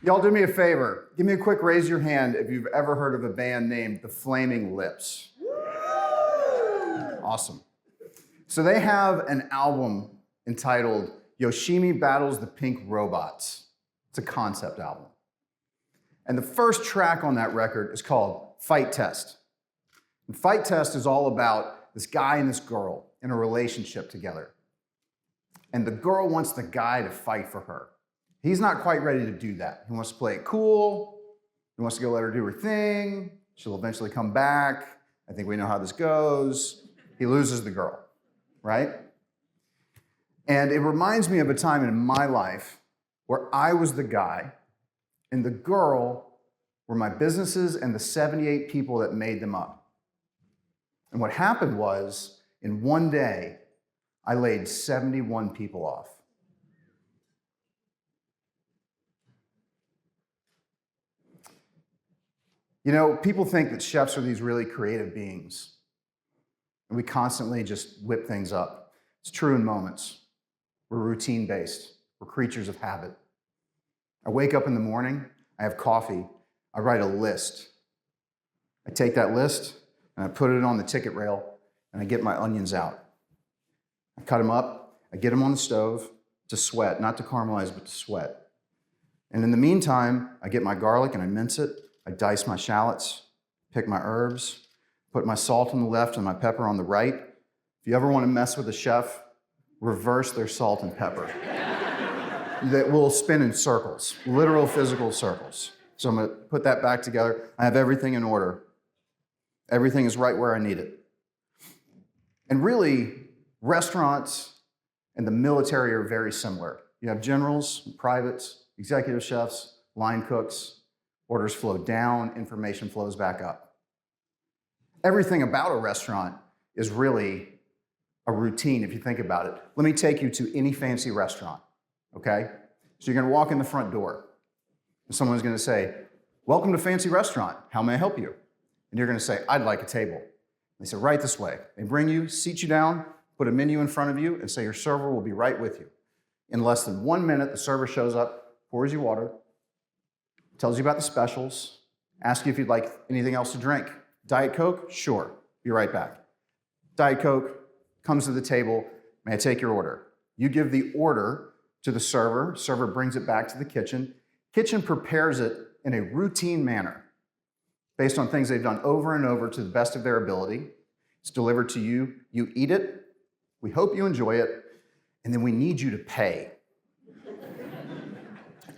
Y'all do me a favor. Give me a quick raise your hand if you've ever heard of a band named The Flaming Lips. Awesome. So they have an album entitled Yoshimi Battles the Pink Robots. It's a concept album. And the first track on that record is called Fight Test. And Fight Test is all about this guy and this girl in a relationship together. And the girl wants the guy to fight for her. He's not quite ready to do that. He wants to play it cool. He wants to go let her do her thing. She'll eventually come back. I think we know how this goes. He loses the girl, right? And it reminds me of a time in my life where I was the guy and the girl were my businesses and the 78 people that made them up. And what happened was, in one day, I laid 71 people off. You know, people think that chefs are these really creative beings, and we constantly just whip things up. It's true in moments. We're routine-based. We're creatures of habit. I wake up in the morning, I have coffee, I write a list. I take that list, and I put it on the ticket rail, and I get my onions out. I cut them up, I get them on the stove to sweat, not to caramelize, but to sweat. And in the meantime, I get my garlic and I mince it. I dice my shallots, pick my herbs, put my salt on the left and my pepper on the right. If you ever want to mess with a chef, reverse their salt and pepper. That will spin in circles, literal physical circles. So I'm going to put that back together. I have everything in order. Everything is right where I need it. And really, restaurants and the military are very similar. You have generals, privates, executive chefs, line cooks. Orders flow down, information flows back up. Everything about a restaurant is really a routine if you think about it. Let me take you to any fancy restaurant, okay? So you're gonna walk in the front door, and someone's gonna say, "Welcome to Fancy Restaurant, how may I help you?" And you're gonna say, "I'd like a table." They say, "Right this way." They bring you, seat you down, put a menu in front of you, and say your server will be right with you. In less than 1 minute, the server shows up, pours you water, tells you about the specials, asks you if you'd like anything else to drink. Diet Coke? Sure. Be right back. Diet Coke comes to the table. May I take your order? You give the order to the server. Server brings it back to the kitchen. Kitchen prepares it in a routine manner based on things they've done over and over to the best of their ability. It's delivered to you. You eat it. We hope you enjoy it. And then we need you to pay.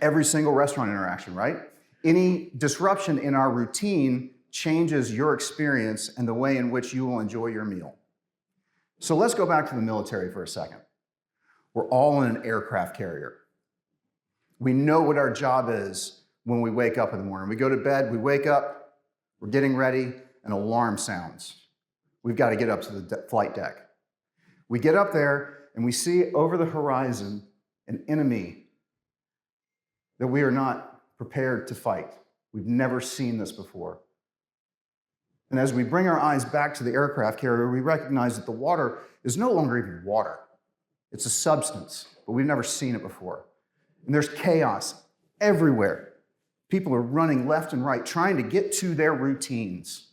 Every single restaurant interaction, right? Any disruption in our routine changes your experience and the way in which you will enjoy your meal. So let's go back to the military for a second. We're all in an aircraft carrier. We know what our job is when we wake up in the morning. We go to bed, we wake up, we're getting ready, an alarm sounds. We've got to get up to the flight deck. We get up there and we see over the horizon an enemy that we are not prepared to fight. We've never seen this before. And as we bring our eyes back to the aircraft carrier, we recognize that the water is no longer even water. It's a substance, but we've never seen it before. And there's chaos everywhere. People are running left and right, trying to get to their routines,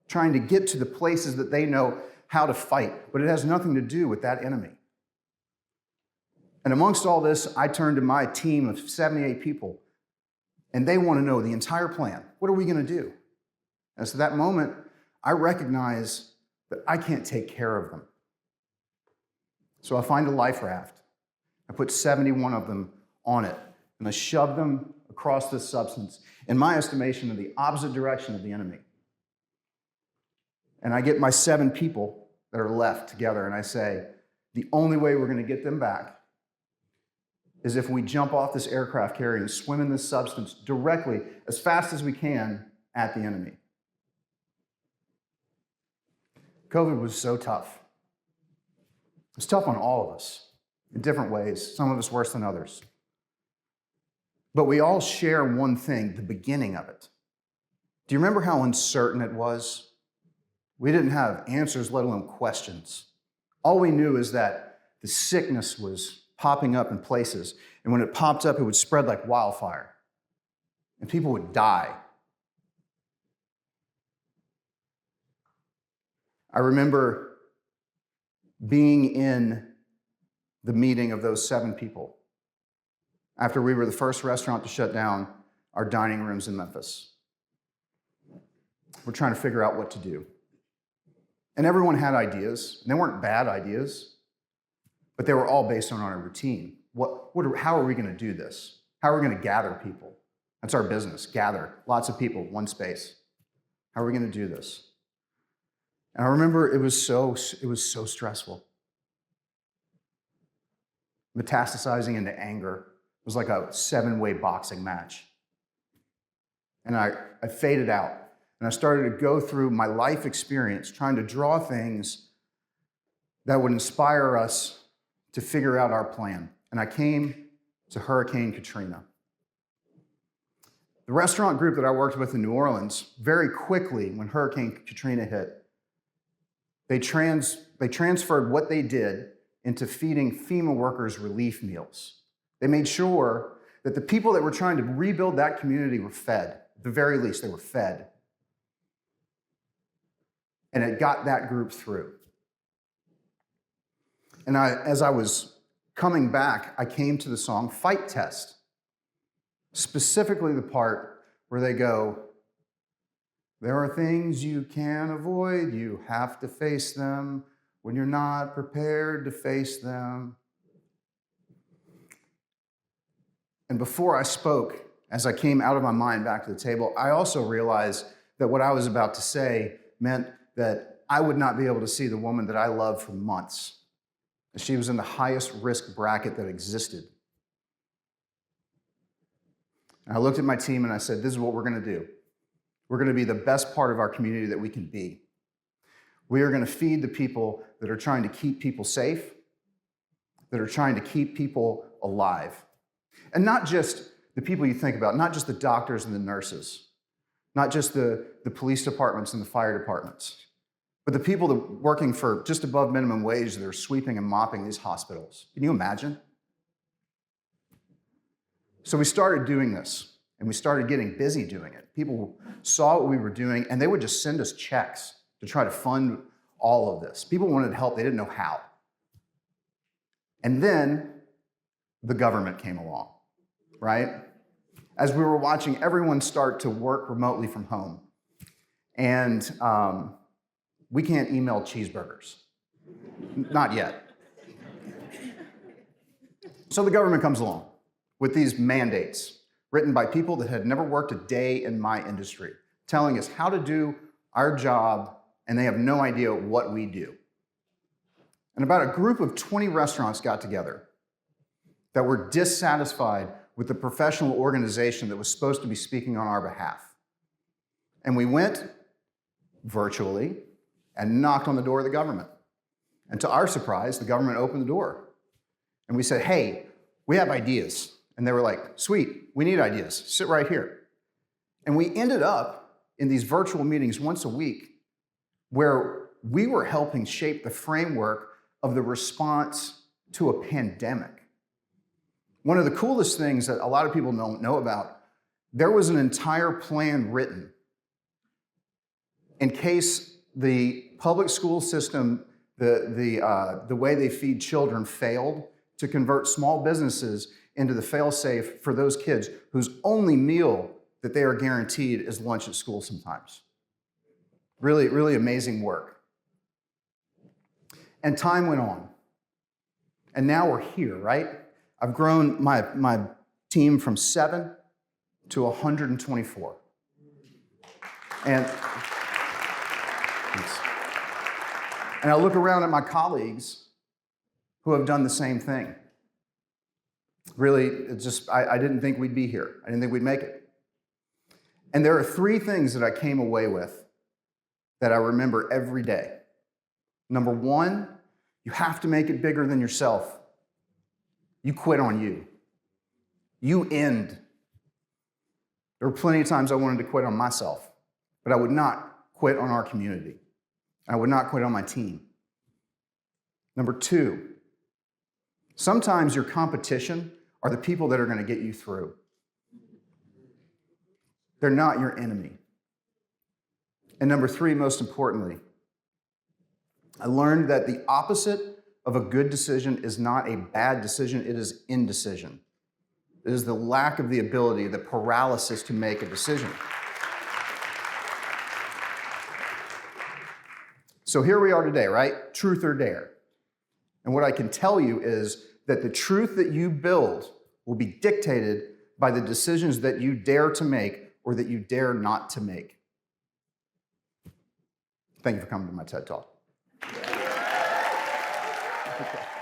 trying to get to the places that they know how to fight, but it has nothing to do with that enemy. And amongst all this, I turn to my team of 78 people, and they want to know the entire plan. What are we going to do? And so that moment, I recognize that I can't take care of them. So I find a life raft. I put 71 of them on it, and I shove them across this substance, in my estimation, in the opposite direction of the enemy. And I get my 7 people that are left together, and I say, the only way we're going to get them back is if we jump off this aircraft carrier and swim in this substance directly, as fast as we can, at the enemy. COVID was so tough. It's tough on all of us in different ways, some of us worse than others. But we all share one thing, the beginning of it. Do you remember how uncertain it was? We didn't have answers, let alone questions. All we knew is that the sickness was popping up in places, and when it popped up, it would spread like wildfire, and people would die. I remember being in the meeting of those 7 people after we were the first restaurant to shut down our dining rooms in Memphis. We're trying to figure out what to do. And everyone had ideas, and they weren't bad ideas, but they were all based on our routine. How are we going to do this? How are we going to gather people? That's our business, gather lots of people, one space. How are we going to do this? And I remember it was so stressful. Metastasizing into anger. It was like a 7-way boxing match. And I faded out. And I started to go through my life experience, trying to draw things that would inspire us to figure out our plan. And I came to Hurricane Katrina. The restaurant group that I worked with in New Orleans, very quickly, when Hurricane Katrina hit, they transferred what they did into feeding FEMA workers relief meals. They made sure that the people that were trying to rebuild that community were fed. At the very least, they were fed. And it got that group through. And as I was coming back, I came to the song Fight Test, specifically the part where they go, "There are things you can't avoid, you have to face them when you're not prepared to face them." And before I spoke, as I came out of my mind back to the table, I also realized that what I was about to say meant that I would not be able to see the woman that I loved for months. She was in the highest risk bracket that existed. And I looked at my team and I said, this is what we're going to do. We're going to be the best part of our community that we can be. We are going to feed the people that are trying to keep people safe, that are trying to keep people alive. And not just the people you think about, not just the doctors and the nurses, not just the police departments and the fire departments, but the people that are working for just above minimum wage that are sweeping and mopping these hospitals. Can you imagine? So we started doing this, and we started getting busy doing it. People saw what we were doing, and they would just send us checks to try to fund all of this. People wanted help. They didn't know how. And then the government came along, right? As we were watching everyone start to work remotely from home. And we can't email cheeseburgers. Not yet. So the government comes along with these mandates written by people that had never worked a day in my industry, telling us how to do our job, and they have no idea what we do. And about a group of 20 restaurants got together that were dissatisfied with the professional organization that was supposed to be speaking on our behalf. And we went virtually and knocked on the door of the government. And to our surprise, the government opened the door. And we said, hey, we have ideas. And they were like, sweet, we need ideas. Sit right here. And we ended up in these virtual meetings once a week where we were helping shape the framework of the response to a pandemic. One of the coolest things that a lot of people don't know about, there was an entire plan written in case the public school system, the way they feed children failed, to convert small businesses into the fail-safe for those kids whose only meal that they are guaranteed is lunch at school sometimes. Really, really amazing work. And time went on. And now we're here, right? I've grown my team from 7 to 124. And I look around at my colleagues who have done the same thing. Really, it's just, I didn't think we'd be here. I didn't think we'd make it. And there are 3 things that I came away with that I remember every day. Number 1, you have to make it bigger than yourself. You quit on you. You end There were plenty of times I wanted to quit on myself, but I would not quit on our community. I would not quit on my team. Number two, sometimes your competition are the people that are going to get you through. They're not your enemy. And number three, most importantly, I learned that the opposite of a good decision is not a bad decision, it is indecision. It is the lack of the ability, the paralysis to make a decision. So here we are today, right? Truth or dare. And what I can tell you is that the truth that you build will be dictated by the decisions that you dare to make or that you dare not to make. Thank you for coming to my TED Talk. Okay.